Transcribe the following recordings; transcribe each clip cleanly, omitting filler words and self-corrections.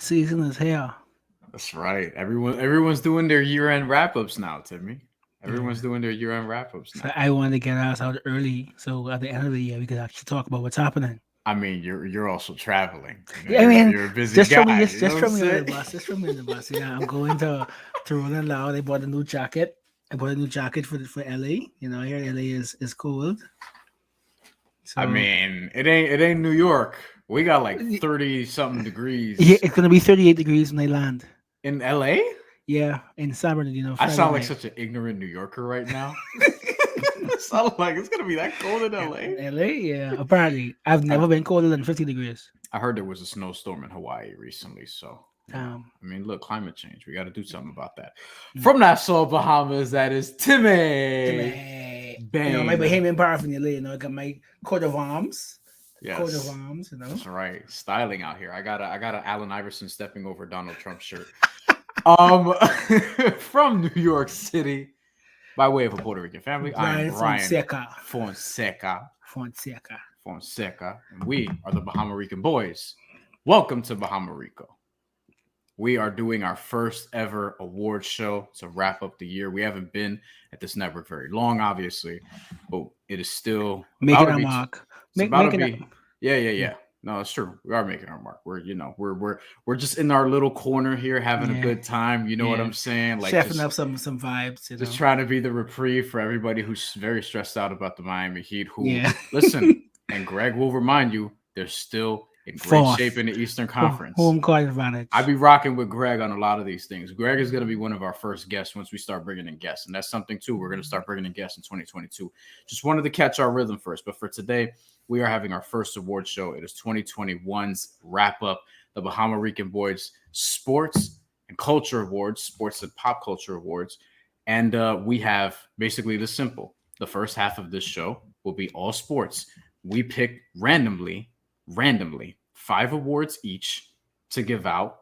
Sports season is here. That's right. Everyone's doing their year-end wrap-ups now, Timmy. Everyone's Yeah. doing their year-end wrap-ups So now. I wanted to get us out early, so at the end of the year we could actually talk about what's happening. I mean, you're also traveling. You know, Yeah, I you're mean, you're a busy just throw me, guy. just You know just what I'm throw me on the saying? bus. Just throw me on the bus. I'm going to Rolling Loud. I bought a new jacket. I bought a new jacket for LA. Here in LA is cold. I So mean, it ain't New York. We got like 30 something yeah, degrees it's gonna be 38 degrees when I land. in LA. Yeah, in San Bernardino I Friday sound like night. such an ignorant New Yorker right now. It sounds like it's gonna be that cold in In LA. LA, yeah. Apparently, I've I, never been colder than 50 degrees. I heard there was a snowstorm in Hawaii recently, so Um, I mean, look, climate change. We got to do something about that. mm. From Nassau, Bahamas, that is To Timmy me, my Bain. Bahamian paraphernalia. I got my coat of arms, the coat of Yes, arms. that's right. Styling out here. I got a Allen Iverson stepping over Donald Trump shirt. Um, from New York City, by way of a Puerto Rican family, I am Brian Brian Fonseca. Fonseca. Fonseca. Fonseca, and we are the Bahamarican boys. Welcome to Bahamarico. We are doing our first ever award show to wrap up the year. We haven't been at this network very long, obviously, but it is still about Making to our be. mark. It's about to Making it. be. Yeah, yeah, Yeah. yeah. No, it's true. We are making our mark. We're just in our little corner here, having a Yeah. good time. You know what Yeah. I'm saying? Like Chefing just up some vibes. just trying to be the reprieve for everybody who's very stressed out about the Miami Heat. Who Yeah. listen, and Greg will remind you, they're still in great shape Fourth. in the Eastern Conference. Home court I advantage. be rocking with Greg on a lot of these things. Greg is going to be one of our first guests once we start bringing in guests, and that's something too. We're going to start bringing in guests in 2022. Just wanted to catch our rhythm first, but for today, we are having our first award show. It is 2021's wrap up, the Bahamarican Boys Sports and Culture Awards, Sports and Pop Culture Awards, and we have basically this simple. The first half of this show will be all sports. We pick randomly 5 awards each to give out,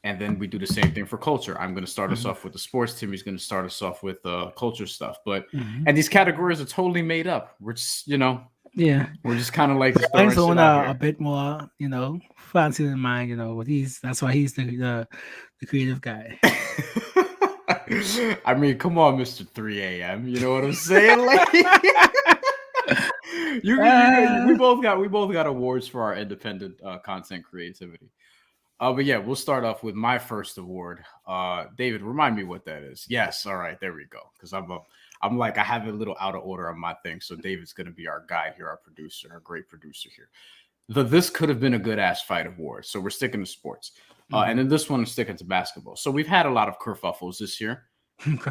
and then we do the same thing for culture. I'm going to start us Mhm. off with the sports. Timmy's going to start us off with culture stuff. But Mhm. and these categories are totally made up. We're just Yeah. we're just kind of like just throwing Brian's shit on out a here. bit more, fancy than mine, but that's why he's the creative guy. I mean, come on, Mister 3 a.m. You know what I'm saying? Like, we Uh, both got awards for our independent content creativity. But yeah, we'll start off with my first award. David, remind me what that is. Yes, all right, there we go. Because I'm like I have a little out of order on my thing, so David's going to be our guide here, our producer, our great producer here. This could have been a good ass fight award. So we're sticking to sports, and then this one is sticking to basketball. So we've had a lot of kerfuffles this year.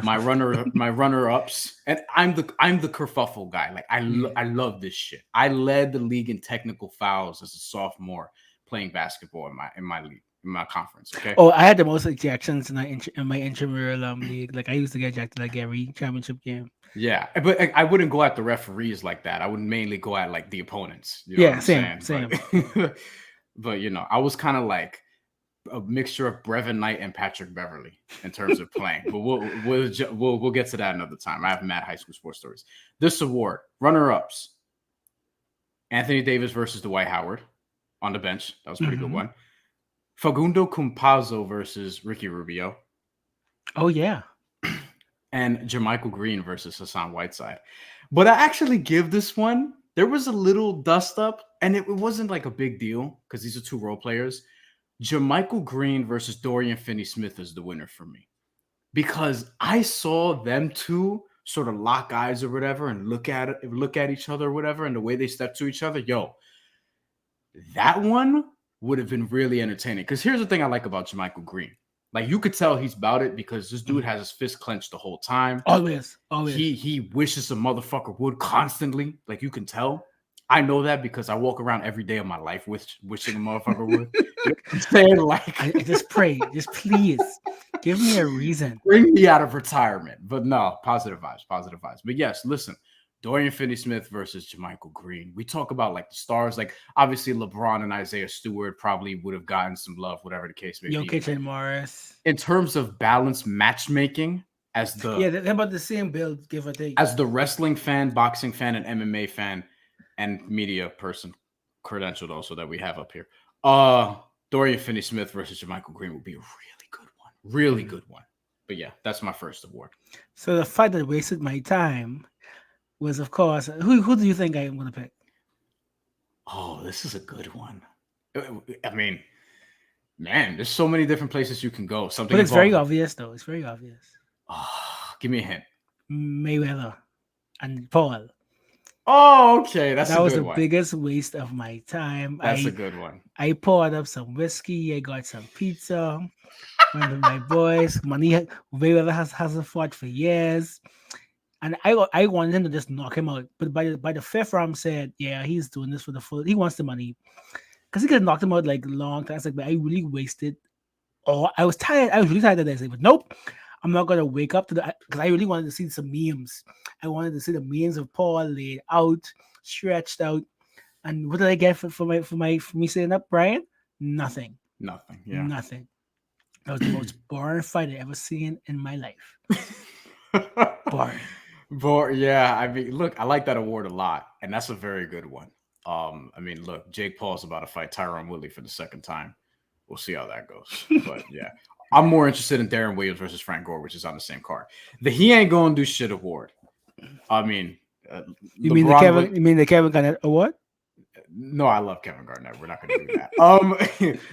My runner ups, and I'm the kerfuffle guy. Like yeah. I love this shit. I led the league in technical fouls as a sophomore playing basketball in my league, in my conference. Okay. Oh, I had the most ejections in my intramural league. Like I used to get ejected like every championship game. Yeah, but I wouldn't go at the referees like that. I would mainly go at like the opponents. You know what Yeah, I'm same, saying? But same. but I was kind of like a mixture of Brevin Knight and Patrick Beverly in terms of playing. But we'll get to that another time. I have mad high school sports stories. This award, runner ups: Anthony Davis versus Dwight Howard on the bench. That was a pretty good Hmm. one. Facundo Campazzo versus Ricky Rubio, Oh yeah. and Jermichael Green versus Hassan Whiteside. But I actually give this one. There was a little dust up, and it wasn't like a big deal because these are 2 role players. Jermichael Green versus Dorian Finney-Smith is the winner for me because I saw them two sort of lock eyes or whatever and look at each other or whatever, and the way they step to each other. Yo, that one would have been really entertaining. Because here's the thing I like about Jermichael Green. Like you could tell he's about it because this dude has his fist clenched the whole time. Always, always. He wishes a motherfucker would constantly. Like you can tell. I know that because I walk around every day of my life with wishing a motherfucker would. You know what I'm saying? Like I just pray, just please give me a reason. bring me out of retirement. But no, positive vibes, positive vibes. But yes, listen, Dorian Finney-Smith versus Jermichael Green. We talk about like the stars. Like obviously LeBron and Isaiah Stewart probably would have gotten some love, whatever the case may be. Jokic and Morris. In terms of balanced matchmaking, as the Yeah, they're about the same build, give or take. as the wrestling fan, boxing fan, and MMA fan, and media person credentialed also that we have up here. Dorian Finney-Smith versus Jermichael Green would be a really good one. Really Mm. good one. But yeah, that's my first award. So the fight that wasted my time was, of course, who do you think I am going to pick? Oh, this is a good one. I mean, man, there's so many different places you can go. Something But it's very involving. obvious, though. It's very obvious. Oh, give me a hint. Mayweather and Paul. Oh, okay. That's That a was good the one. biggest waste of my time. That's a good one. I poured up some whiskey. I got some pizza. Went with my boys. Mayweather hasn't fought for years. And I wanted him to just knock him out. But by the fifth round, said, yeah, he's doing this for the full. He wants the money. Because he could have knocked him out like long time. I was like, but I really wasted. Oh, I was tired. I was really tired of this. But nope, I'm not gonna wake up to the because I really wanted to see some memes. I wanted to see the memes of Paul laid out, stretched out. And what did I get for me sitting up, Brian? Nothing. Nothing. Yeah. Nothing. That was the most boring fight I ever seen in my life. Boring. But yeah, I mean, look, I like that award a lot, and that's a very good one. I mean, look, Jake Paul's about to fight Tyron Woodley for the second time. We'll see how that goes. But yeah, I'm more interested in Darren Williams versus Frank Gore, which is on the same card. The he ain't gonna do shit award. I mean, You mean the Kevin? You mean the Kevin Garnett award? No, I love Kevin Garnett. We're not going to do that.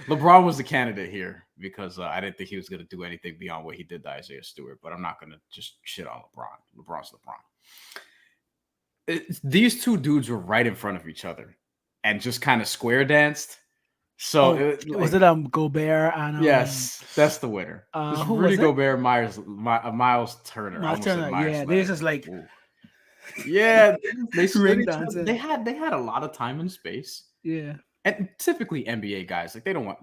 LeBron was the candidate here because I didn't think he was going to do anything beyond what he did to Isaiah Stewart. But I'm not going to just shit on LeBron. LeBron's LeBron. These two dudes were right in front of each other and just kind of square danced. So was it Gobert and yes, that's the winner. Who Rudy was it? Gobert, Miles Turner. Miles Turner. Yeah, they just like. Ooh. Yeah, they dancing. They had a lot of time and space. Yeah, and typically NBA guys like they don't want.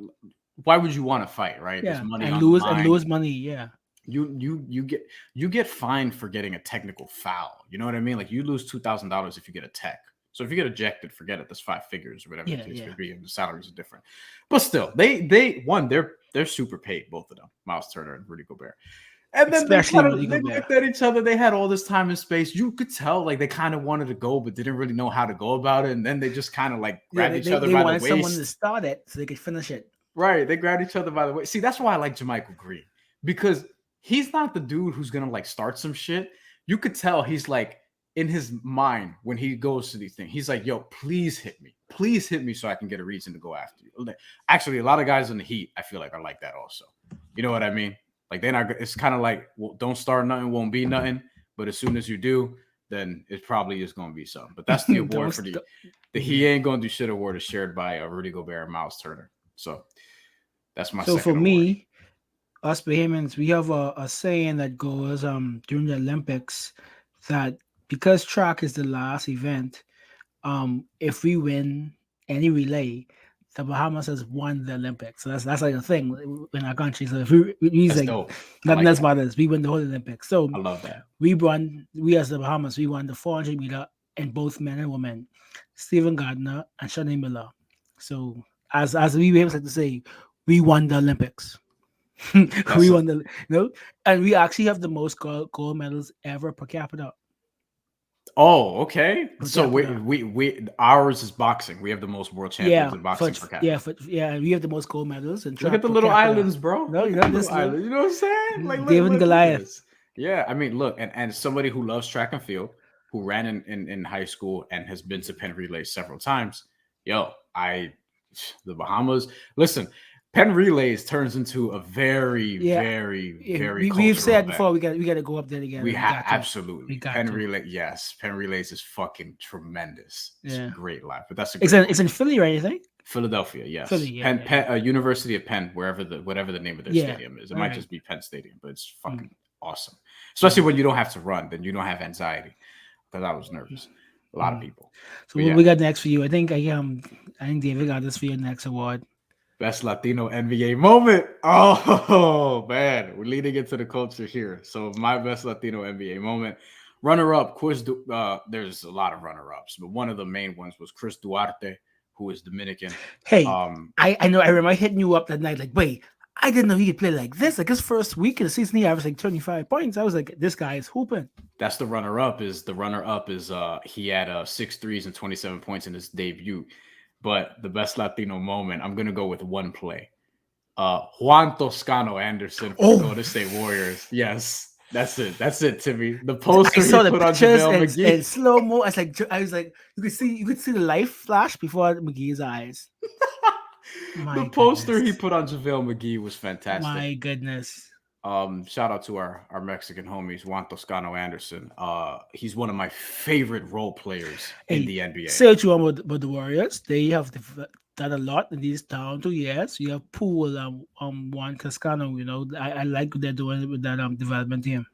Why would you want to fight, right? Yeah, There's money and on lose the line. and lose money. Yeah, you get fined for getting a technical foul. You know what I mean? Like you lose $2,000 if you get a tech. So if you get ejected, forget it. That's 5 figures or whatever the case may be, and the salaries are different. But still, they're super paid, both of them, Miles Turner and Rudy Gobert. And then they looked at each other. They had all this time and space. You could tell like they kind of wanted to go, but didn't really know how to go about it. And then they just kind of like grabbed each other by the waist. They wanted someone to start it so they could finish it. Right. They grabbed each other by the waist. See, that's why I like Jermichael Green. Because he's not the dude who's going to like start some shit. You could tell he's like in his mind when he goes to these things. He's like, yo, please hit me. Please hit me so I can get a reason to go after you. Actually, a lot of guys in the Heat, I feel like are like that also. You know what I mean? Like they're not. It's kind of like, well, don't start nothing, won't be nothing. But as soon as you do, then it probably is going to be something. But that's the award for the he ain't going to do shit award is shared by Rudy Gobert and Miles Turner. So that's my. So for award. me, us Bahamians, we have a saying that goes during the Olympics that because track is the last event, if we win any relay, the Bahamas has won the Olympics. So that's like a thing in our country. So if we like dope. nothing else matters, we win the whole Olympics. So I love that. We as the Bahamas, we won the 400 meter in both men and women, Stephen Gardner and Shanae Miller. So as we like to say, we won the Olympics. We won the and we actually have the most gold medals ever per capita. Oh, okay. So we ours is boxing. We have the most world champions in boxing per capita. We have the most gold medals. And look at the little islands, bro. No, you know what I'm saying? Like David and Goliath. Yeah, I mean, look, and somebody who loves track and field, who ran in high school and has been to Penn Relays several times. Yo, the Bahamas. Listen, Penn Relays turns into a very. We've said before we got to go up there again. We have absolutely Penn Relay. Yes, Penn Relays is fucking tremendous. It's a great life, but that's it's in Philly, right? You think? Philadelphia, yes. Philly, Penn, University of Penn, whatever the name of their stadium is. It might just be Penn Stadium, but it's fucking awesome. Especially when you don't have to run, then you don't have anxiety. Because I was nervous. A lot of people. So what we got next for you? I think David got this for your next award. Best Latino NBA moment. Oh, man. We're leading into the culture here. So my best Latino NBA moment. Runner-up, there's a lot of runner-ups, but one of the main ones was Chris Duarte, who is Dominican. Hey, I know. I remember hitting you up that night like, wait, I didn't know he could play like this. Like his first week of the season, he averaged like 25 points. I was like, this guy is hooping. That's the runner-up. He had 6 threes and 27 points in his debut. but the best Latino moment, I'm gonna go with one play. Juan Toscano Anderson for the Oh, Golden State Warriors. Yes, that's it. That's it, Timmy. The I poster he saw the put on pictures JaVale and McGee. slow mo. I was like, you could see the light flash before McGee's eyes. The My poster he goodness, put on JaVale McGee was fantastic. my goodness. Shout out to our Mexican homies, Juan Toscano Anderson. He's one of my favorite role players in Hey, the NBA. say what you want about the Warriors. They have done a lot in these down 2 years. You have Poole, Juan Cascano. I like what they're doing with that development team.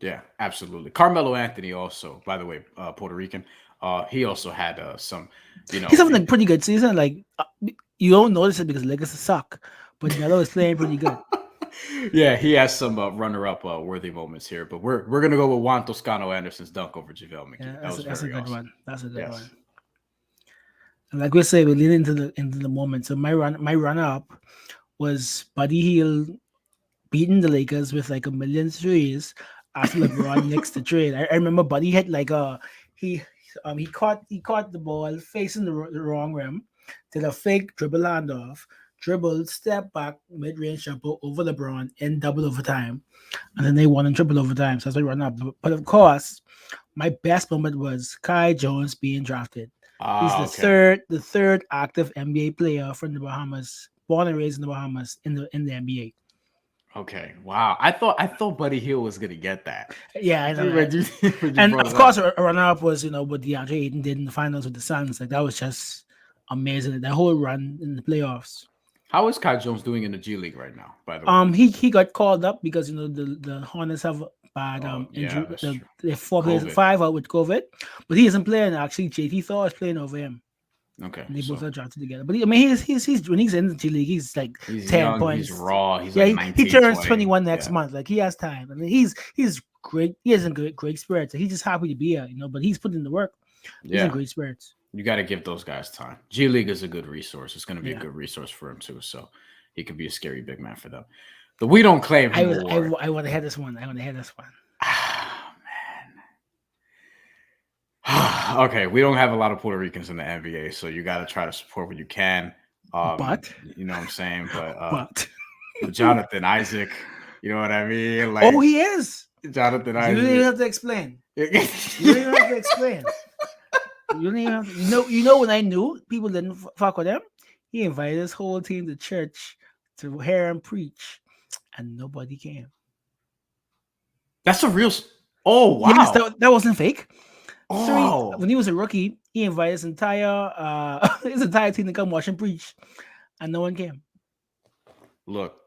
Yeah, absolutely. Carmelo Anthony also, by the way, Puerto Rican. He also had some, you He's know, having a pretty good season. Like you don't notice it because Lakers suck, but Melo is playing pretty good. yeah, he has some runner-up worthy moments here. But we're gonna go with Juan Toscano Anderson's dunk over JaVale Yeah, McGee. That was that's a very good awesome. one. That's a good Yes. one. And like we say, we lean into the moment. So my run up was Buddy Hield beating the Lakers with like a million threes after LeBron next to trade. I remember Buddy had like he he caught the ball facing the wrong rim, did a fake dribble handoff, dribbled, step back, mid range jumper over LeBron in double overtime, and then they won in triple overtime. So that's why I run up. But of course, my best moment was Kai Jones being drafted. He's Ah, okay. the third active NBA player from the Bahamas, born and raised in the Bahamas in the NBA. Okay. Wow. I thought Buddy Hill was gonna get that. Yeah, I know When that. you when you And brought of it course, up. a runner up was what DeAndre Ayton did in the finals with the Suns. Like that was just amazing. That whole run in the playoffs. How is Kai Jones doing in the G League right now, by the way? He got called up because the Hornets have bad Oh yeah, injury. that's true. They're four players, COVID. five out with COVID, but he isn't playing. Actually, JT Thor is playing over him. Okay, And they both so are drafted together. But I mean, he's when he's in the G League, he's like he's 10 young, he's points. raw, he's Yeah, like he 19, turns 20. 21 next Yeah. month. Like he has time. I mean, he's great. He has a great spirits. He's just happy to be here, But he's putting in the work. He's in Yeah. great spirits. You got to give those guys time. G League is a good resource. It's going to be a Yeah. good resource for him too. So he could be a scary big man for them. The We Don't Claim I Him was Award. I want to head this one. I want to head this one. Ah, man. Okay, we don't have a lot of Puerto Ricans in the NBA, so you got to try to support what you can. But You know what I'm saying? but But Jonathan Isaac, you know what I mean? oh, Like he is. Jonathan You don't even Isaac. have to explain. You don't even have to explain. You don't even have to, when I knew people didn't fuck with him, he invited his whole team to church to hear him preach, and nobody came. That's a real. Oh Yes, wow. that wasn't fake. Oh, When he was a rookie, he invited his entire his entire team to come watch him preach, and no one came. look,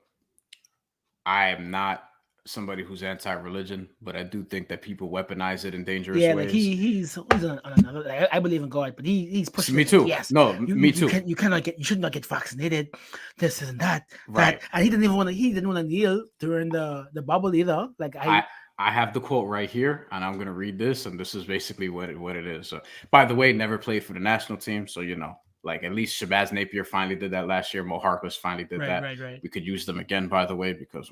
I am not somebody who's anti-religion, but I do think that people weaponize it in dangerous Yeah, like ways. he's on another. Like, I believe in God, but he's So pushing me it. Like, too. yes, No, me you too. can you should not get vaccinated. This and that Right. and he didn't want to kneel during the bubble either. Like I I have the quote right here, and I'm gonna read this, and this is basically what it is. So, by the way, never played for the national team, so like at least Shabazz Napier finally did that last year. Mo Harkless finally did right, that. right, right. We could use them again, by the way, because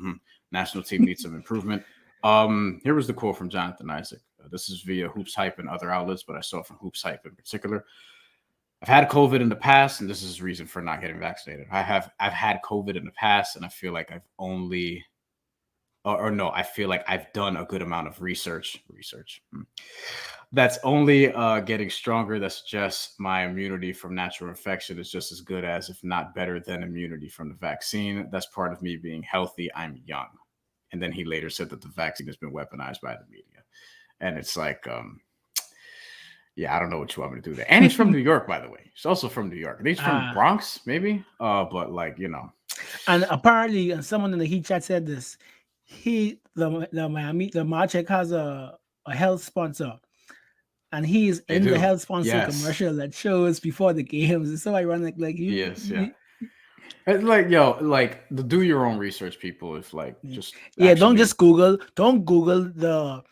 national team needs some improvement. Here was the quote from Jonathan Isaac. This is via Hoops Hype and other outlets, but I saw it from Hoops Hype in particular. I've had COVID in the past, and this is the reason for not getting vaccinated. I've had COVID in the past, and I feel like I've only or no, I feel like I've done a good amount of research. That's only getting stronger. That suggests my immunity from natural infection is just as good as, if not better than, immunity from the vaccine. That's part of me being healthy. I'm young. And then he later said that the vaccine has been weaponized by the media. And it's like, yeah, I don't know what you want me to do there. And he's from New York, by the way. He's also from New York. He's from Bronx, maybe. But like, And apparently, and someone in the Heat chat said this. The Marcheck has a health sponsor, and he's they in the do. health sponsor Yes. commercial that shows before the games. It's so ironic. Like Yes, yeah. It's like, yo, like, do your own research, people. If like, just don't actually, just don't Google the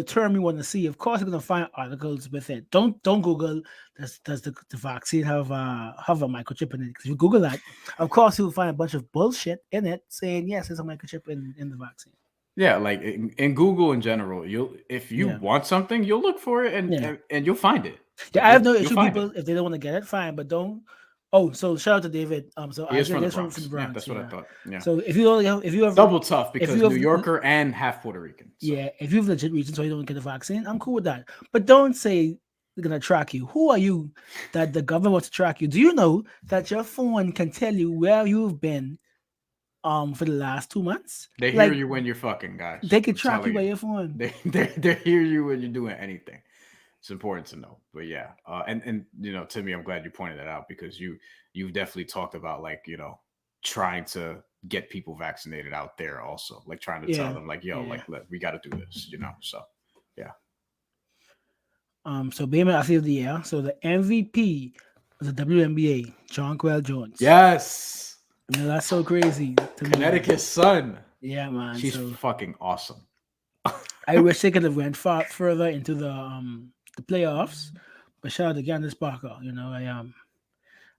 term you want to see. Of course, you're gonna find articles with it. Don't Google does the vaccine have a microchip in it? Because if you Google that, of course you'll find a bunch of bullshit in it saying yes, there's a microchip in the vaccine. yeah, like in Google in general, if you Yeah. want something, you'll look for it Yeah. and you'll find it. Yeah, I have no You'll issue find it. people if they don't want to get it, fine, but don't Oh, so shout out to David. So He is Isaac from the is from the Bronx. Yeah, Bronx. that's what I Yeah. thought. Yeah. So if you have Double tough if because you New have Yorker and half Puerto Rican. So yeah, if you have legit reasons why you don't get the vaccine, I'm cool with that. But don't say they're gonna track you. Who are you that the government wants to track you? Do you know that your phone can tell you where you've been for the last 2 months? they hear Like you when you're fucking, guys. they could I'm track you telling by you. your phone. They hear you when you're doing anything. It's important to know. But yeah, and Timmy, I'm glad you pointed that out because you've definitely talked about like trying to get people vaccinated out there also, like trying to tell Yeah, them like, yo, yeah. like we got to do this, So yeah. So Bayman Athlete of the Year. So the MVP was the WNBA, John Quell Jones. Yes, That's so crazy to me. Connecticut Sun. Yeah, man. She's So fucking awesome. I wish they could have went far further into the playoffs. But shout out to Candace Parker. I am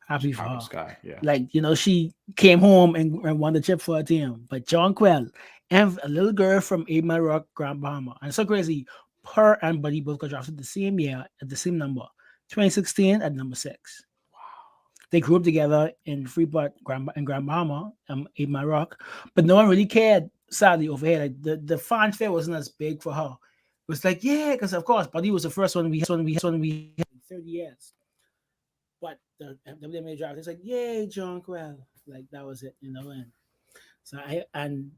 happy for Chicago her. Sky. Yeah. Like, she came home and won the chip for her team. But John Quell and a little girl from 8 Mile Rock, Grand Bahama. And it's so crazy. Her and Buddy both got drafted the same year at the same number. 2016 at number 6. They grew up together in Freeport and Grand Bahama, 8 Mile Rock. But no one really cared, sadly, over here. Like the fanfare wasn't as big for her. It was like, yeah, because of course, Buddy was the first one we had in 30 years. But the WMA draft, it's like, yay, John Quell. Like that was it. And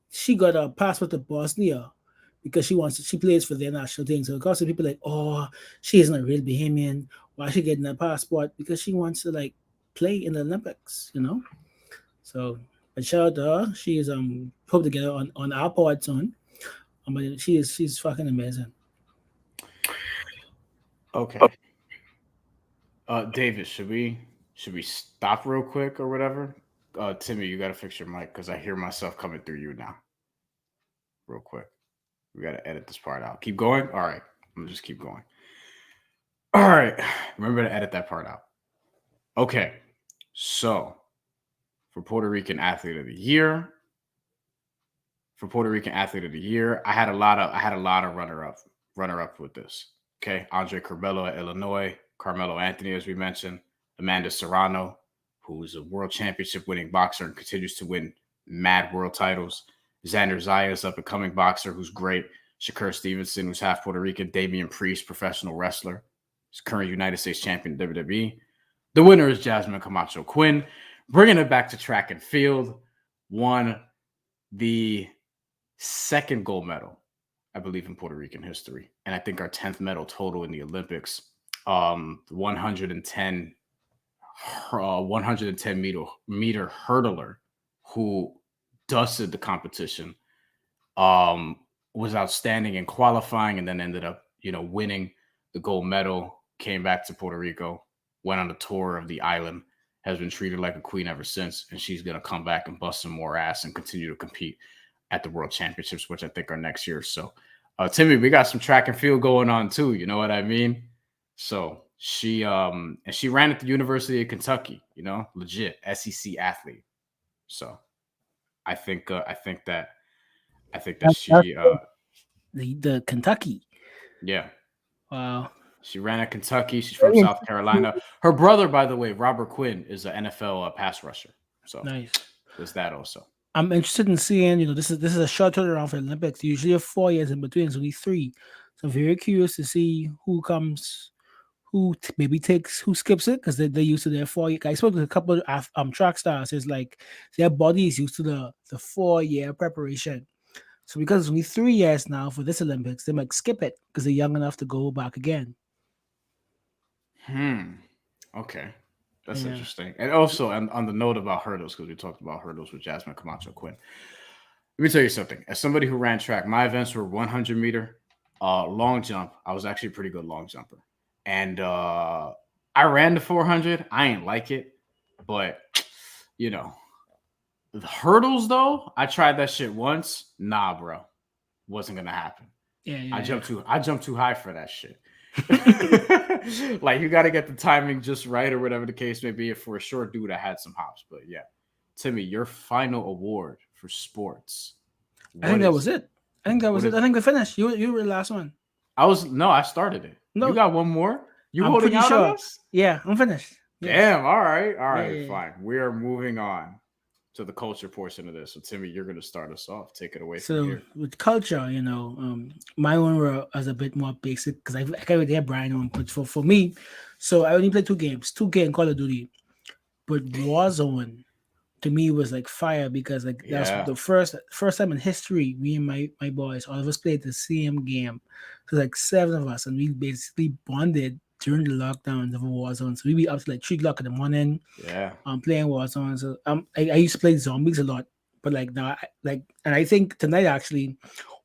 she got a passport to Bosnia because she plays for their national team. So of course people like, oh, she isn't a real Bahamian. Why is she getting a passport? Because she wants to like play in the Olympics. So but shout out to her. She is hope to get her on our pod soon. But she's fucking amazing. Okay. David, should we stop real quick or whatever? Timmy, you gotta fix your mic because I hear myself coming through you now. Real quick, we gotta edit this part out. Keep going. All right, I'm gonna just keep going. All right, remember to edit that part out. Okay, so for Puerto Rican Athlete of the Year, I had a lot of runner up with this. Okay, Andre Carmelo at Illinois, Carmelo Anthony, as we mentioned, Amanda Serrano, who is a world championship winning boxer and continues to win mad world titles. Xander Zayas, up and coming boxer, who's great. Shakur Stevenson, who's half Puerto Rican. Damian Priest, professional wrestler, he's current United States champion in WWE. The winner is Jasmine Camacho Quinn, bringing it back to track and field. Won the second gold medal, I believe, in Puerto Rican history, and I think our 10th medal total in the Olympics. 110 110 meter hurdler who dusted the competition. Was outstanding in qualifying and then ended up, winning the gold medal. Came back to Puerto Rico, went on a tour of the island, has been treated like a queen ever since, and she's gonna come back and bust some more ass and continue to compete at the World Championships, which I think are next year. So, Timmy, we got some track and field going on too. You know what I mean? So she ran at the University of Kentucky. Legit SEC athlete. So I think that That's she the Kentucky. yeah, Wow. she ran at Kentucky. She's from Very South interesting. Carolina. Her brother, by the way, Robert Quinn, is an NFL pass rusher. So Nice. there's that also. I'm interested in seeing, this is a short turnaround for the Olympics. Usually have 4 years in between, it's only 3. So I'm very curious to see maybe who skips it because they're used to their 4 year. I spoke to a couple of track stars. It's like their body is used to the 4 year preparation. So because it's only 3 years now for this Olympics, they might skip it because they're young enough to go back again. Hmm. Okay. That's Yeah. interesting. And also, on the note about hurdles, because we talked about hurdles with Jasmine Camacho Quinn. Let me tell you something. As somebody who ran track, my events were 100 meter, long jump. I was actually a pretty good long jumper. And I ran the 400. I ain't like it. But, you know, the hurdles, though, I tried that shit once. Nah, bro. Wasn't going to happen. Yeah, I yeah, jumped too high for that shit. yeah. Like, you got to get the timing just right or whatever the case may be. For a short dude, I had some hops. But yeah, Timmy, your final award for sports. I think What that is was it? it. I think that was What it. is I it? think we finished. You were the last one. I started it. You No, got one more? You I'm holding pretty out on sure. us? Yeah, I'm finished. Yes. Damn. All Yeah, right, yeah, yeah. fine. We are moving on to the culture portion of this. So, Timmy, you're going to start us off. Take it away from So here. with culture, my one were was a bit more basic because I can't really have Brian on, but for me, so I only played two games, 2K and Call of Duty, but Warzone to me was like fire because like that was Yeah. the first time in history me and my boys all of us played the same game. So like 7 of us and we basically bonded during the lockdowns of Warzone. So we be up to like 3 o'clock in the morning Yeah. playing Warzone. So I used to play zombies a lot, but like now and I think tonight actually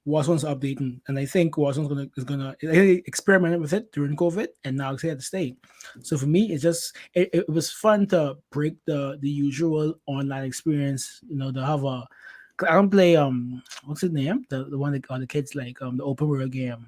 Warzone's updating, and I think Warzone's gonna they experimented with it during COVID, and now it's here to stay. So for me, it was fun to break the usual online experience. To have a 'cause I don't play what's his name, the one that all the kids like the open world game.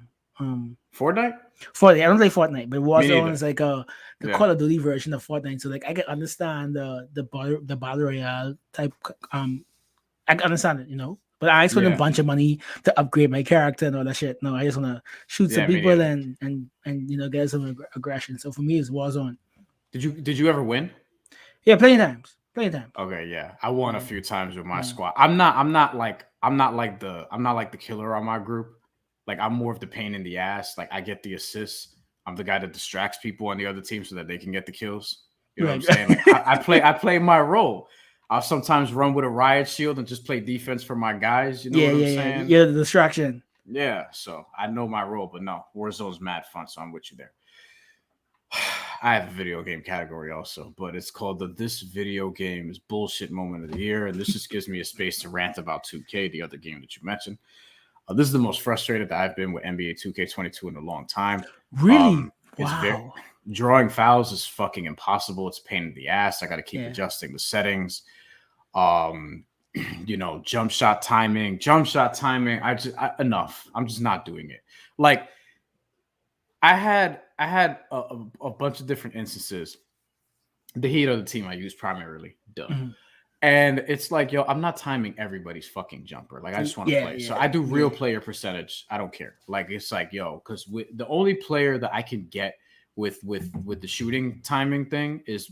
Fortnite? Fortnite. I don't play Fortnite, but Me Warzone neither. is like the Yeah. Call of Duty version of Fortnite. So like I can understand the battle royale type. I can understand it. But I ain't spending a Yeah. bunch of money to upgrade my character and all that shit. No, I just wanna shoot some Yeah, me people neither. and get some aggression. So for me, it's Warzone. Did you ever win? Yeah, plenty times, plenty times. Okay, yeah. I won a Yeah, few times with my yeah, squad. I'm not like the killer on my group. Like I'm more of the pain in the ass. Like I get the assists. I'm the guy that distracts people on the other team so that they can get the kills. You know what I'm right. saying? Like I play my role. I'll sometimes run with a riot shield and just play defense for my guys. You know Yeah, what I'm yeah, yeah, saying? yeah. The distraction. Yeah. So I know my role, but no, Warzone's mad fun. So I'm with you there. I have a video game category also, but it's called the This Video Game is Bullshit Moment of the Year. And this just gives me a space to rant about 2K, the other game that you mentioned. This is the most frustrated that I've been with NBA 2K22 in a long time. Really? It's very Wow. drawing fouls is fucking impossible. It's a pain in the ass. I got to keep Yeah. adjusting the settings. Um, jump shot timing. Enough. I'm just not doing it. Like I had a bunch of different instances. The Heat are the team I use primarily. Duh. Mhm. And it's like, yo, I'm not timing everybody's fucking jumper. Like, I just want to Yeah, play. So yeah, I do real yeah. player percentage. I don't care. Like, it's like, yo, because the only player that I can get with the shooting timing thing is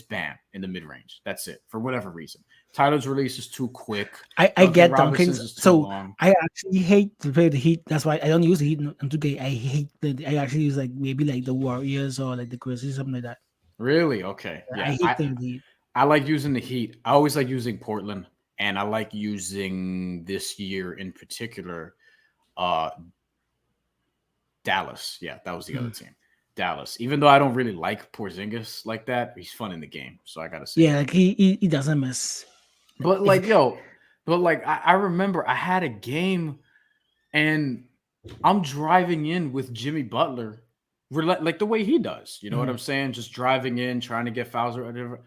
Bam in the mid range. That's it for whatever reason. Tyler's release is too quick. I Duncan get Dunkins. Robinson's is too So long. I actually hate to play the Heat. That's why I don't use the Heat in 2K. I hate I actually use like maybe like the Warriors or like the Grizzlies, something like that. Really? Okay. I Yeah. hate the Heat. I like using the Heat. I always like using Portland, and I like using this year in particular, uh, Dallas. Yeah, that was the other Mm. team. Dallas. Even though I don't really like Porzingis like that, he's fun in the game, so I gotta say Yeah, that. like he doesn't miss. But If like, yo, I remember I had a game and I'm driving in with Jimmy Butler, like the way he does. You know what Mhm. I'm saying? Just driving in, trying to get fouls or whatever.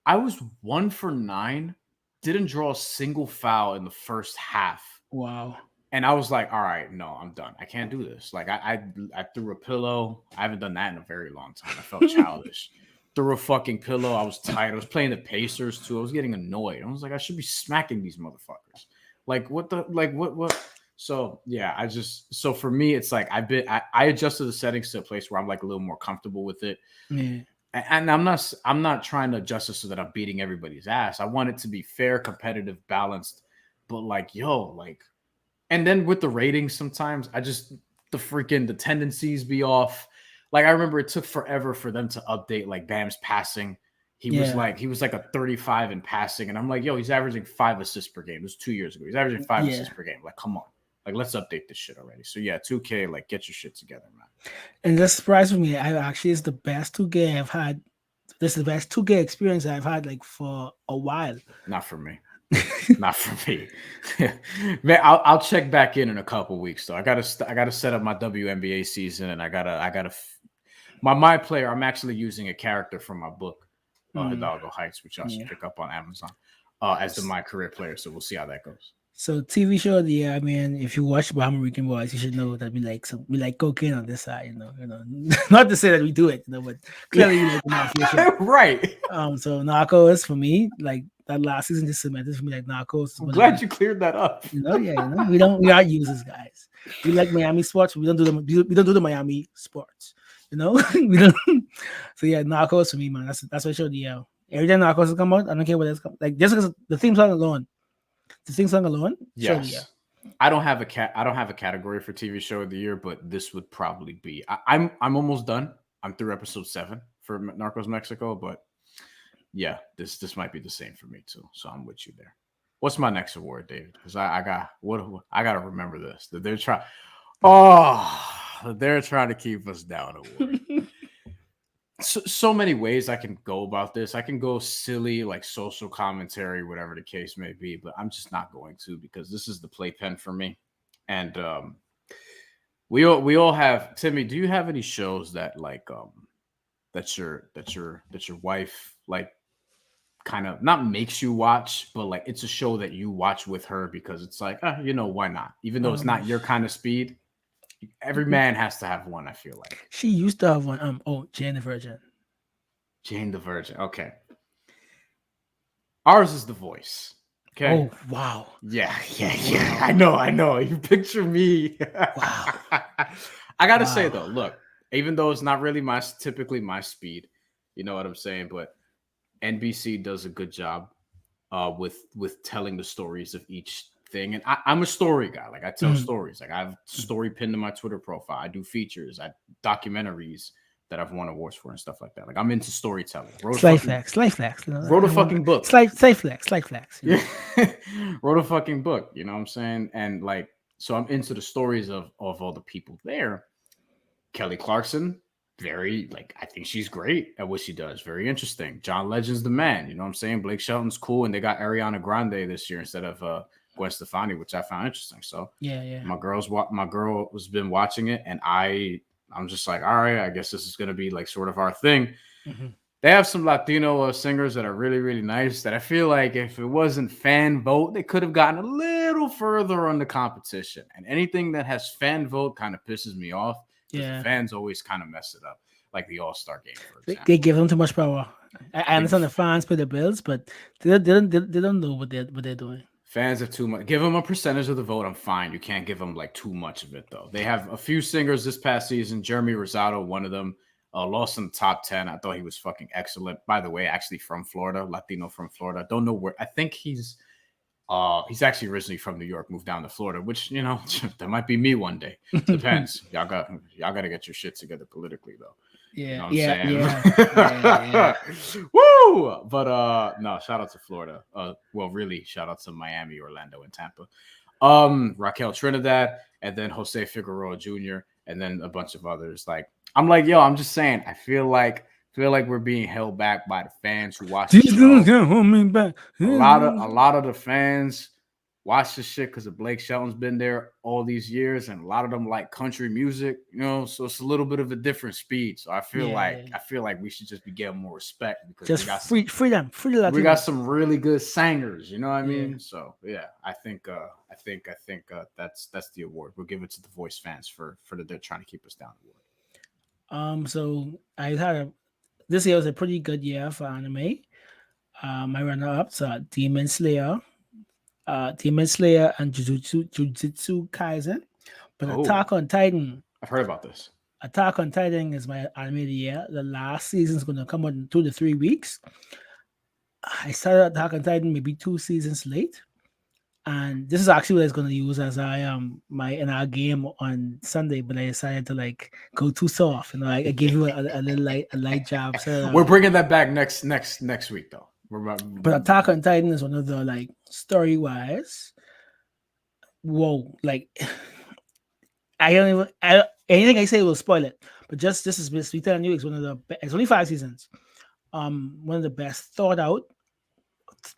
I was 1 for 9, didn't draw a single foul in the first half. Wow. And I was like, all right, no, I'm done. I can't do this. Like I threw a pillow. I haven't done that in a very long time. I felt childish. Threw a fucking pillow. I was tired. I was playing the Pacers too. I was getting annoyed. I was like, I should be smacking these motherfuckers. Like what the like what so yeah, so for me it's like I adjusted the settings to a place where I'm like a little more comfortable with it. Yeah. And I'm not trying to adjust it so that I'm beating everybody's ass. I want it to be fair, competitive, balanced. But like, yo, like, and then with the ratings, sometimes the tendencies be off. Like I remember it took forever for them to update like Bam's passing. Yeah. He was like a 35 in passing, and I'm like, yo, he's averaging 5 assists per game. It was 2 years ago. He's averaging five Yeah. assists per game. Like, come on, like let's update this shit already. So yeah, 2K, like get your shit together, man. And this surprised me. I actually is the best 2K I've had. This is the best 2K experience I've had like for a while. Not for me. Not for me. Man, I'll check back in a couple weeks though. I gotta set up my WNBA season, and my player. I'm actually using a character from my book, Mm, Hidalgo Heights, which y'all should yeah. pick up on Amazon, as the my career player. So we'll see how that goes. So TV show of the year. I mean, if you watch Bahamican boys, you should know that we like cocaine on this side. Not to say that we do it, but clearly we like the mafia shit. Right. So Narcos for me, like that last season just cemented for me like Narcos is I'm one of glad the you cleared that up. we are users guys. We like Miami sports. We don't do the Miami sports. You know, we don't. So yeah, Narcos for me, man. That's what showed the every time Narcos has come out, I don't care what it's come. Like just because the theme song alone showed the Yes. I don't have a category for TV show of the year, but this would probably be. I'm almost done. I'm through episode 7 for Narcos Mexico, but yeah, this might be the same for me too. So I'm with you there. What's my next award, David? Because I got what I got to remember this. That they're trying. Oh, they're trying to keep us down. Award. So many ways I can go about this. I can go silly, like social commentary, whatever the case may be, but I'm just not going to because this is the playpen for me. And we all have. Timmy, do you have any shows that like that your wife like kind of not makes you watch, but like it's a show that you watch with her because it's like, why not? Even though it's um, not your kind of speed, every man has to have one. I feel like she used to have one. Oh, Jane the Virgin. Jane the Virgin. Okay, ours is The Voice. Okay. Oh wow, Yeah. I know. You picture me. wow, I gotta say wow. though, look, even though it's not really my typically my speed, you know what I'm saying, but NBC does a good job with telling the stories of each thing. And I'm a story guy. Like I tell Mhm. stories. Like I have story pinned to my Twitter profile. I do features, documentaries that I've won awards for and stuff like that. Like I'm into storytelling. Slight flex. You know, Wrote a I want fucking book. slight flex. You Yeah. know, Wrote a fucking book, you know what I'm saying? And like so I'm into the stories of all the people there. Kelly Clarkson, very like I think she's great at what she does. Very interesting. John Legend's the man, you know what I'm saying? Blake Shelton's cool, and they got Ariana Grande this year instead of Gwen Stefani, which I found interesting. So yeah. my girl has been watching it, and I'm just like, all right, I guess this is gonna be like sort of our thing. Hmm. They have some Latino singers that are really, really nice that I feel like if it wasn't fan vote, they could have gotten a little further on the competition. And anything that has fan vote kind of pisses me off because the Yeah, fans always kind of mess it up, like the All Star game, for they example. give them too much power. I They understand the fans pay the bills, but they don't know what they're doing. Fans have too much. Give them a percentage of the vote. I'm fine. You can't give them like too much of it though. They have a few singers this past season. Jeremy Rosado, one of them, lost in the top 10. I thought he was fucking excellent. By the way, actually from Florida, Latino from Florida. Don't know where. I think he's actually originally from New York, moved down to Florida, which that might be me one day. Depends. Y'all got to get your shit together politically though. You know Yeah, what I'm yeah, saying? yeah, yeah. Woo! But no, shout out to Florida. Well, really, shout out to Miami, Orlando, and Tampa. Raquel Trinidad, and then Jose Figueroa Jr., and then a bunch of others. Like, I'm like, yo, I'm just saying, I feel like we're being held back by the fans who watch the These little show. can't hold me back. A lot of the fans watch this shit because of Blake Shelton's been there all these years, and a lot of them like country music, so it's a little bit of a different speed. So I feel Yeah, like yeah. I feel like we should just be getting more respect because Just free them, free the we got Latinos. some really good singers, you know what I Yeah. mean? So yeah, I think that's the award. We'll give it to the Voice fans for the they're trying to keep us down award. So I had this year was a pretty good year for anime. My runner-ups are Demon Slayer and Jujutsu Kaisen. But Oh, I've heard about this. Attack on Titan is my anime of the year. The last season is going to come out in 2 to 3 weeks. I started Attack on Titan maybe 2 seasons late, and this is actually what I was going to use as I my in our game on Sunday, but I decided to like go too soft. I gave you a little light jab. We're bringing that back next week though. But Attack on Titan is one of the like story wise. Whoa, like I don't even anything I say will spoil it. But just this is me telling you, it's one of the it's only 5 seasons. One of the best thought out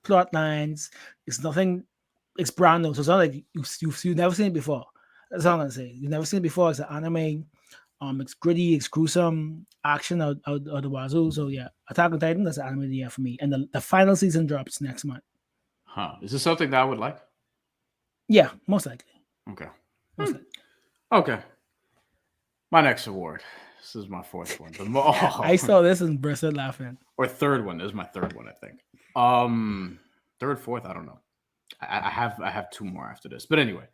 plot lines. It's nothing. It's brand new, so it's not like you've never seen it before. That's all I'm gonna say. You've never seen it before. It's an anime. It's gritty, it's gruesome, action out the wazoo. So yeah, Attack on Titan. That's an anime of the year for me. And the final season drops next month. Huh? Is this something that I would like? Yeah, most likely. Okay. Most likely. Okay. My next award. This is my fourth one. I saw this and bursted laughing. Or third one. This is my third one, I think. Third, fourth, I don't know. I have two more after this. But anyway,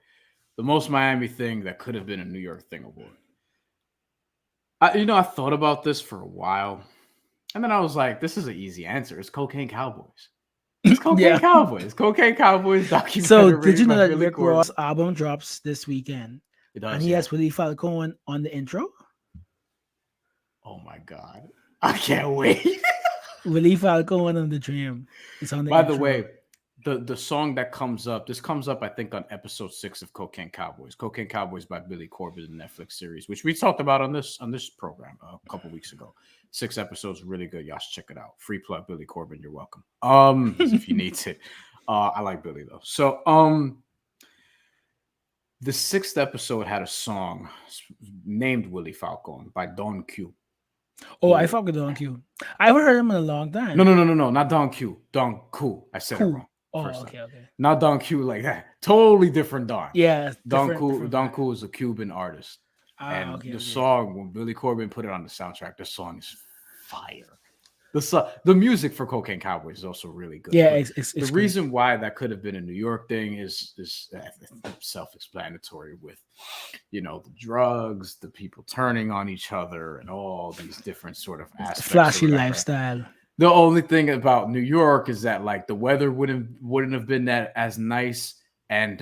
the most Miami thing that could have been a New York thing award. I thought about this for a while, and then I was like, "This is an easy answer. It's Cocaine Cowboys. It's Cocaine Yeah. Cowboys. Cocaine Cowboys So did documentary you know by that Billy Rick Corbin. Ross album drops this weekend, It and does, he yeah. has Willie Falcone on the intro? Oh my god, I can't wait." Willie Falcone on the Dream is on the By the intro. way, the song that comes up, this comes up, I think, on episode 6 of Cocaine Cowboys. Cocaine Cowboys by Billy Corbin, the Netflix series, which we talked about on this program a couple weeks ago. 6 episodes, really good. Y'all should check it out. Free plug, Billy Corbin. You're welcome. As if he needs it. I like Billy though. So the 6th episode had a song named Willie Falcone by Don Q. Oh, I Who fuck with Don Q. I haven't heard him in a long No, time. no, no, no, no, not Don Q. Don Q. I said it Cool. wrong Oh, first time. okay, okay. Not Don Q like that. Totally different Don. Yeah, Don different, Q. different Don vibe. Q is a Cuban artist, Ah, and okay, the okay. song when Billy Corbin put it on the soundtrack, the song is fire. The music for Cocaine Cowboys is also really good, Yeah, but the it's great. reason why that could have been a New York thing is self-explanatory with the drugs, the people turning on each other, and all these different sort of aspects or Flashy whatever. lifestyle. The only thing about New York is that like the weather wouldn't have been that as nice, and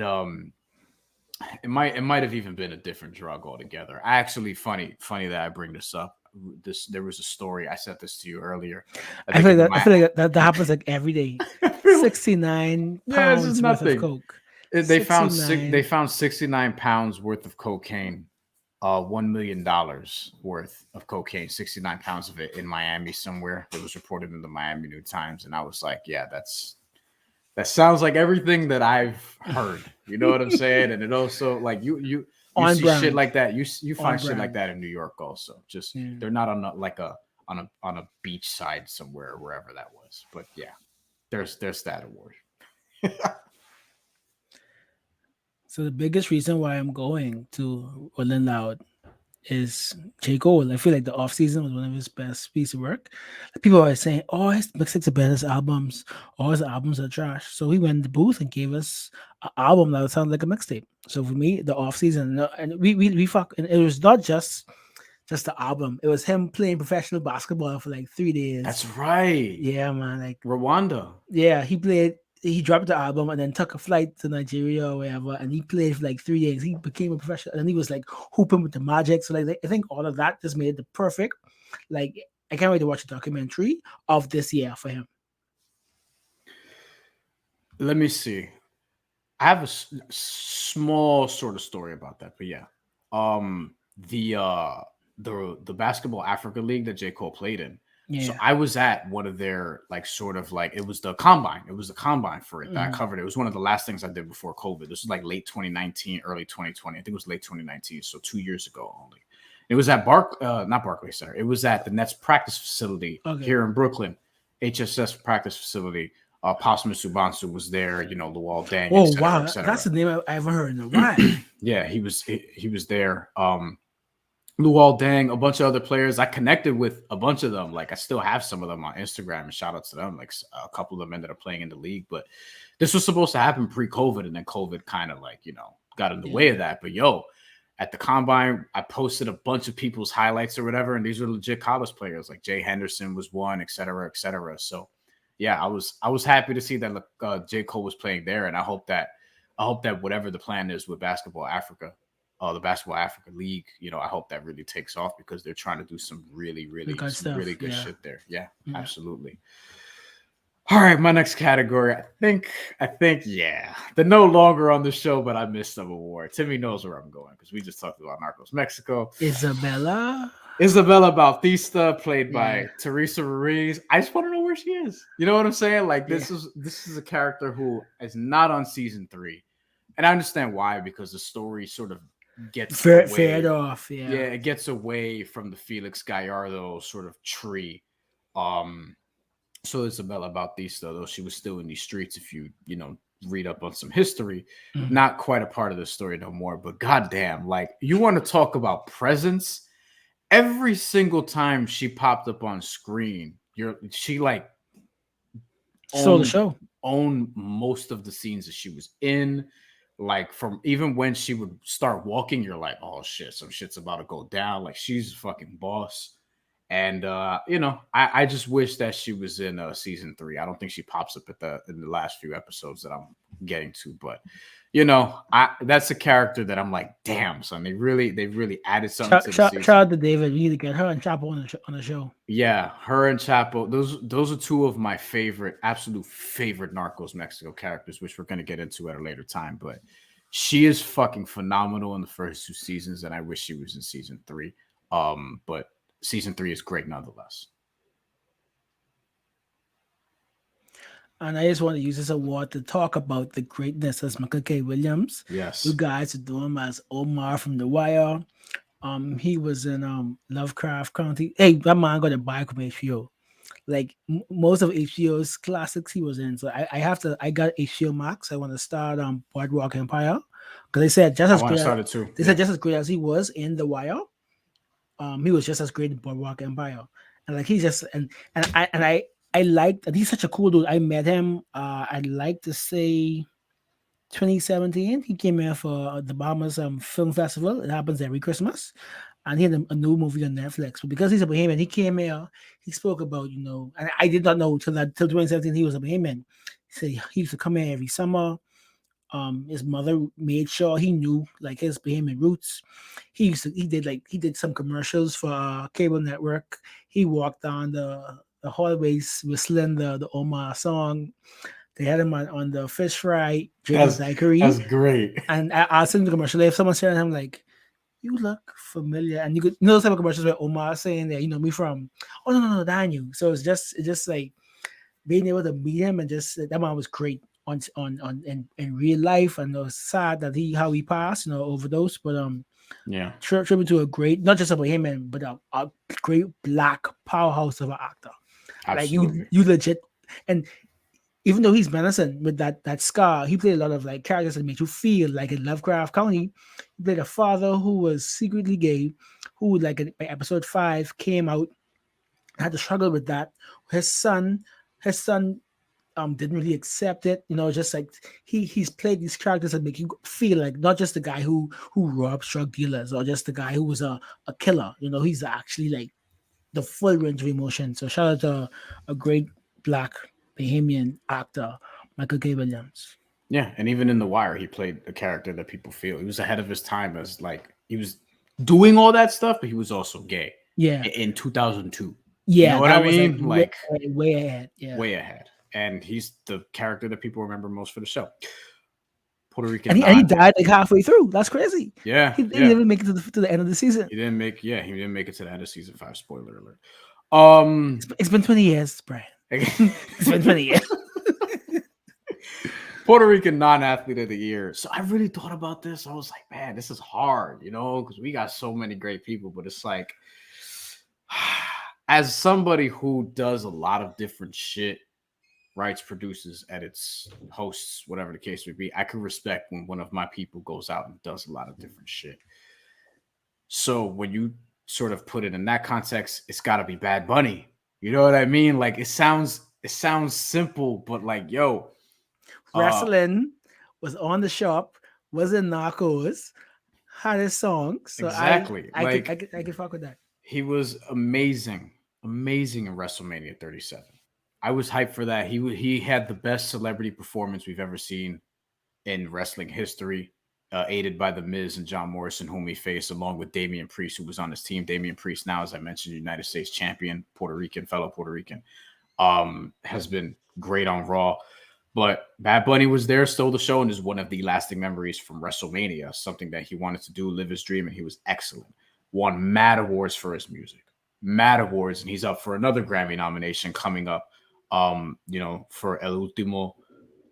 it might have even been a different drug altogether. Actually, funny that I bring this up. There was a story, I said this to you earlier. I I think feel in like the that, I feel like that happens like every day. I feel like 69 yeah, it's just pounds worth of nothing. coke. They 69. found 69 pounds worth of cocaine, $1 million worth of cocaine, 69 pounds of it in Miami somewhere. It was reported in the Miami New Times, and I was like, yeah, that sounds like everything that I've heard. You know what I'm saying? And it also like you On see shit brand. like that. You On find shit like brand. that in New York also. Just Yeah. they're not on a beach side somewhere or wherever that was. But yeah, there's that award. So the biggest reason why I'm going to Rolling Loud is J. Cole. I feel like the off season was one of his best piece of work. People are saying, "Oh, his mixtapes are better his albums. All his albums are trash." So he went in the booth and gave us an album that would sound like a mixtape. So for me, the off season, and we fuck, and it was not just the album. It was him playing professional basketball for like 3 days. That's right. Yeah, man. Like, Rwanda. yeah, he played. He dropped the album and then took a flight to Nigeria or wherever, and he played for like 3 days. He became a professional, and then he was like hooping with the Magic. So like, I think all of that just made it the perfect. Like, I can't wait to watch a documentary of this year for him. Let me see. I have a small sort of story about that, but yeah. Um, the uh, the Basketball Africa League that J Cole played in. So Yeah. I was at one of their like sort of like it was the combine. It was the combine for it that I Mhm. covered. It was one of the last things I did before COVID. This was like late 2019, early 2020. I think it was late 2019, so 2 years ago only. It was at not Barclays Center. It was at the Nets practice facility Okay. here in Brooklyn, HSS practice facility. Posthum Subansu was there, Luol Deng, et Oh cetera, et wow, that's cetera. the name I haven't heard in a while. Yeah, he was there. Luol Deng, a bunch of other players. I connected with a bunch of them. Like I still have some of them on Instagram, and shout out to them. Like a couple of them ended up playing in the league, but this was supposed to happen pre-COVID, and then COVID kind of like got in the way Yeah. of that. But at the combine, I posted a bunch of people's highlights or whatever, and these are legit college players. Like Jay Henderson was one, et cetera, et cetera. So yeah, I was happy to see that J. Cole was playing there, and I hope that whatever the plan is with Basketball Africa, the Basketball Africa League, I hope that really takes off because they're trying to do some The good really stuff. good Yeah. shit there. Yeah, Yeah. absolutely. All right, my next category. I think, yeah, they're no longer on the show, but I missed some award. Timmy knows where I'm going because we just talked about Narcos Mexico. Isabella. Isabella Bautista, played Yeah. by Teresa Ruiz. I just want to know where she is. You know what I'm saying? Like Yeah. this is a character who is not on season 3, and I understand why because the story sort of gets Fared away. off. Yeah, Yeah. it gets away from the Felix Gallardo sort of tree. Um, so Isabella Bautista, though she was still in these streets, if you read up on some history, Mhm. not quite a part of the story no more. But goddamn, like you want to talk about presence every single time she popped up on screen, she like Stole the owned show. owned most of the scenes that she was in. Like from even when she would start walking, you're like, oh shit, some shit's about to go down. Like she's a fucking boss. And I just wish that she was in season 3. I don't think she pops up at the in the last few episodes that I'm getting to, but I that's a character that I'm like, damn, son, they really added something to the Shout season. out to David. We need to get her and Chapo on the show. Yeah, her and Chapo, those are two of my favorite, absolute favorite Narcos Mexico characters, which we're gonna get into at a later time. But she is fucking phenomenal in the first 2 seasons, and I wish she was in season 3. But season 3 is great nonetheless. And I just want to use this award to talk about the greatness of Michael K. Williams. You Yes, guys know him as Omar from The Wire. He was in Lovecraft County. Hey, that man got a bike from HBO. Like most of HBO's classics he was in. So I have to. I got HBO Max. I want to start Boardwalk Empire because they said just I as want to great. start it too. They said Yeah, just as great as he was in The Wire. He was just as great in Boardwalk Empire, and like he just and I liked. And he's such a cool dude. I met him. I'd like to say 2017. He came here for the Bahamas Film Festival. It happens every Christmas, and he had a new movie on Netflix. But because he's a Bahamian, he came here. He spoke about and I did not know till 2017 he was a Bahamian. He said he used to come here every summer. His mother made sure he knew like his Bahamian roots. He did some commercials for cable network. He walked down the hallways whistling the Omar song. They had him on the fish fry drinking that's daiquiri, that's great. and I asked him the commercial if someone said him like, "You look familiar," and you could those type of commercials where Omar saying that you know me from. Oh no, that I knew. So it's just like being able to meet him and just that man was great on in real life, and it was sad that he passed, overdose. But Yeah, tribute to a great, not just about him, but a great black powerhouse of an actor. Like absolutely. you legit, and even though he's menacing with that scar, he played a lot of like characters that make you feel like in Lovecraft County. He played a father who was secretly gay, who like by episode 5 came out, had to struggle with that. His son, his son didn't really accept it. Just like he's played these characters that make you feel like not just the guy who robs drug dealers or just the guy who was a killer. He's actually like the full range of emotion. So shout out to a great black Bahamian actor, Michael K. Williams. Yeah, and even in The Wire, he played a character that people feel he was ahead of his time as like he was doing all that stuff, but he was also gay Yeah. in 2002. You know Yeah, what I that was like mean? Like way ahead. Yeah. way ahead. And he's the character that people remember most for the show. Puerto And Rican he non. died like halfway through. That's crazy. Yeah, He didn't yeah. even make it to the end of the season. He didn't make it to the end of season 5. Spoiler alert. It's been 20 years, Brian. It's been 20 years. Puerto Rican non-athlete of the year. So I really thought about this. I was like, man, this is hard, because we got so many great people, but it's like, as somebody who does a lot of different shit, writes, produces, edits, hosts, whatever the case may be, I can respect when one of my people goes out and does a lot of different shit. So when you sort of put it in that context, it's got to be Bad Bunny. You know what I mean? Like it sounds simple, but like, yo, uh, Wrestling was on the shop, was in Narcos, had his song. So I exactly. I could I Like could I could fuck with that. he was amazing, amazing in WrestleMania 37. I was hyped for that. He had the best celebrity performance we've ever seen in wrestling history, aided by The Miz and John Morrison, whom he faced, along with Damian Priest, who was on his team. Damian Priest, now, as I mentioned, United States champion, Puerto Rican, fellow Puerto Rican, has been great on Raw. But Bad Bunny was there, stole the show, and is one of the lasting memories from WrestleMania, something that he wanted to do, live his dream, and he was excellent. Won mad awards for his music, mad awards, and he's up for another Grammy nomination coming up, for El Último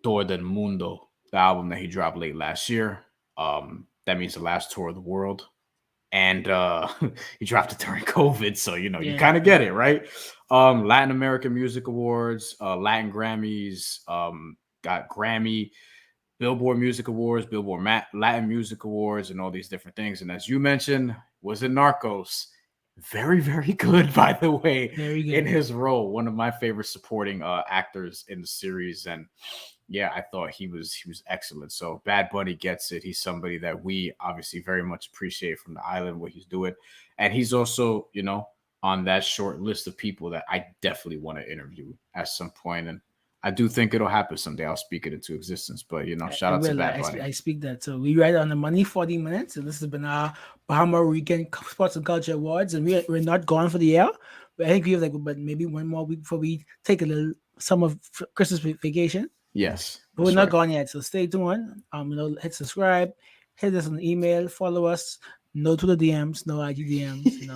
Tour del Mundo, the album that he dropped late last year. That means the last tour of the world. And he dropped it during COVID, so you Yeah. kind of get it, right? Latin American Music Awards, Latin Grammys, got Grammy, Billboard Music Awards, Billboard Latin Music Awards, and all these different things. And as you mentioned, was in Narcos. Very, very good, by the way, Very in good. his role. One of my favorite supporting actors in the series. And yeah, I thought he was excellent. So Bad Bunny gets it. He's somebody that we obviously very much appreciate from the island, what he's doing, and he's also, you know, on that short list of people that I definitely want to interview at some point, and I do think it'll happen someday. I'll speak it into existence. But you know, shout I out to will. Bad Bunny. I speak that. So we right on the money, 40 minutes. And this has been our Bahamian Sports and Culture Awards. And we're not gone for the year. But I think we have like but maybe one more week before we take a little summer Christmas vacation. Yes, But we're that's not right. gone yet. So stay tuned. Hit subscribe, hit us on email, follow us. No to the DMs, no IG DMs,